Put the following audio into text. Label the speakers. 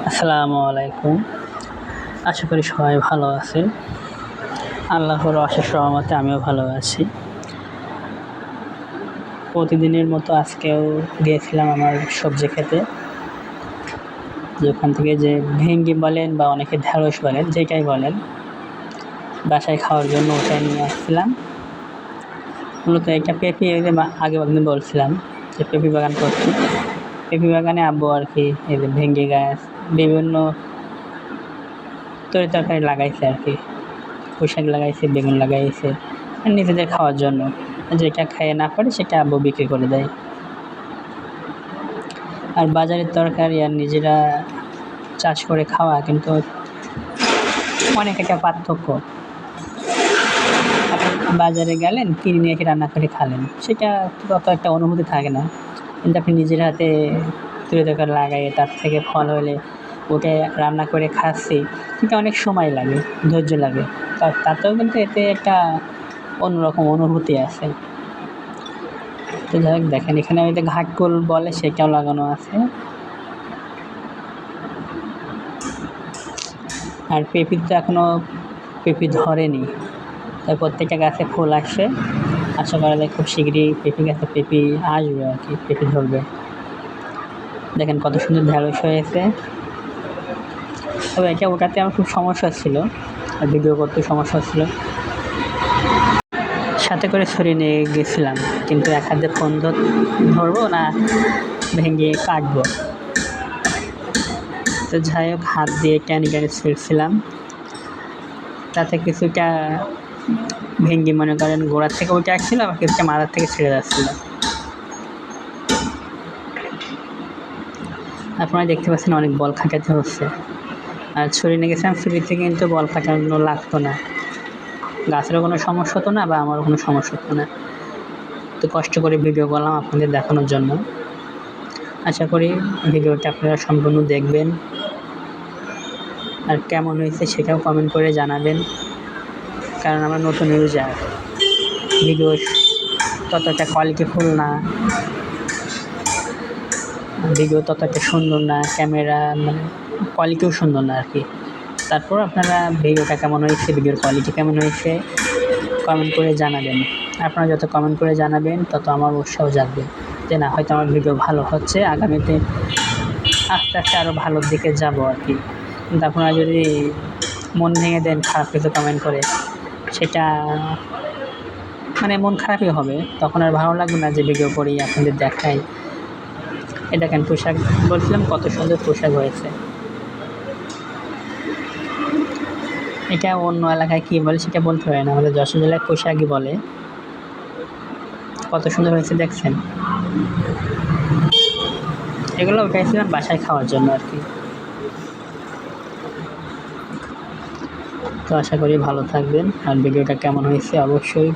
Speaker 1: আসসালামু আলাইকুম। আশা করি সবাই ভালো আছেন। আল্লাহর অশেষ রহমতে আমিও ভালো আছি। প্রতিদিনের মতো আজকেও গিয়েছিলাম আমার সবজি খেতে। যেখান থেকে যে ভেন্ডি বলেন বা অনেকে ঢেঁড়স বলেন, যেটাই বলেন, বাসায় খাওয়ার জন্য ওটাই নিয়ে আসছিলাম। মূলত একটা পেঁপে ওই যে আগেও একদিন বলছিলাম যে পেঁপে বাগান করছি। পেঁপে বাগানে আব্বু আর কি এই যে ভেন্ডি গাছ, বিভিন্ন তরকারি লাগাইছে আর কি। পুঁই শাক লাগাইছে, বেগুন লাগাইছে নিজেদের খাওয়ার জন্য। যেটা খেয়ে না পারে সেটা আব্বু বিক্রি করে দেয়। আর বাজারের তরকারি আর নিজেরা চাষ করে খাওয়া কিন্তু অনেক একটা পার্থক্য। আপনি বাজারে গেলেন, কিনে নিয়ে এসে রান্না করে খালেন, সেটা তত একটা অনুভূতি থাকে না। কিন্তু আপনি নিজের হাতে তরকারি লাগাইয়ে তার থেকে ফল হলে ওকে রান্না করে খাচ্ছি, সেটা অনেক সময় লাগে, ধৈর্য লাগে। তাতেও কিন্তু এতে একটা অন্যরকম অনুভূতি আছে। তো যাই হোক, দেখেন এখানে ওই যে ঘাটকুল বলে সেটাও লাগানো আছে। আর পেঁপে তো এখনও পেঁপে ধরেনি, তাই প্রত্যেকটা গাছে ফুল আসছে। আশা করা যায় খুব শীঘ্রই পেঁপে গাছে পেঁপে আসবে আর কি, পেঁপে ধরবে। দেখেন কত সুন্দর ঢেঁড়স হয়েছে। তবে এটা ওঠাতে আমার খুব সমস্যা ছিল, আর ভিডিও করতে সমস্যা ছিল। সাথে করে ছুরি নিয়ে গেছিলাম, কিন্তু এক হাতে ফোন ধরবো না ভেঙে কাটবো। তো যাই হোক, হাত দিয়ে টেনে টেনে ছিঁড়ছিলাম। তাতে কিছুটা ভেঙে মনে করেন গোড়ার থেকে উঠে আসছিল, আবার কিছুটা মাথার থেকে ছিঁড়ে যাচ্ছিল। আপনারা দেখতে পাচ্ছেন অনেক বল খাটাতে হচ্ছে। আর ছুরি নিয়ে গেছিলাম, ছুরিতে কিন্তু বল খাটানো লাগতো না। গাছেরও কোনো সমস্যা হতো না বা আমারও কোনো সমস্যা হতো না। তো কষ্ট করে ভিডিও করলাম আপনাদের দেখানোর জন্য। আশা করি ভিডিওটা আপনারা সম্পূর্ণ দেখবেন, আর কেমন হয়েছে সেটাও কমেন্ট করে জানাবেন। কারণ আমরা নতুন ইউজার, ভিডিও ততটা কোয়ালিটিফুল না, ভিডিও ততটা সুন্দর না, ক্যামেরা মানে কোয়ালিটিও সুন্দর না আর কি। তারপর আপনারা ভিডিওটা কেমন হয়েছে, ভিডিওর কোয়ালিটি কেমন হয়েছে কমেন্ট করে জানাবেন। আপনারা যত কমেন্ট করে জানাবেন তত আমার উৎসাহ জাগবে যে না, হয়তো আমার ভিডিও ভালো হচ্ছে, আগামীতে আস্তে আস্তে আরও ভালোর দিকে যাব আর কি। কিন্তু আপনারা যদি মন ভেঙে দেন খারাপ কিছু কমেন্ট করে, সেটা মানে মন খারাপই হবে, তখন আর ভালো লাগবে না যে ভিডিও করি আপনাদের দেখাই। এই দেখেন পোশাক বলছিলাম, কত সুন্দর পোশাক হয়েছে। এটা অন্য এলাকায় কী বলে সেটা বলতে পারে না, আমাদের যশোর জেলায় পোশাকই বলে। কত সুন্দর হয়েছে দেখছেন। এগুলো উঠাইছিলাম বাসায় খাওয়ার জন্য আর কি। তো আশা করি ভালো থাকবেন, আর ভিডিওটা কেমন হয়েছে অবশ্যই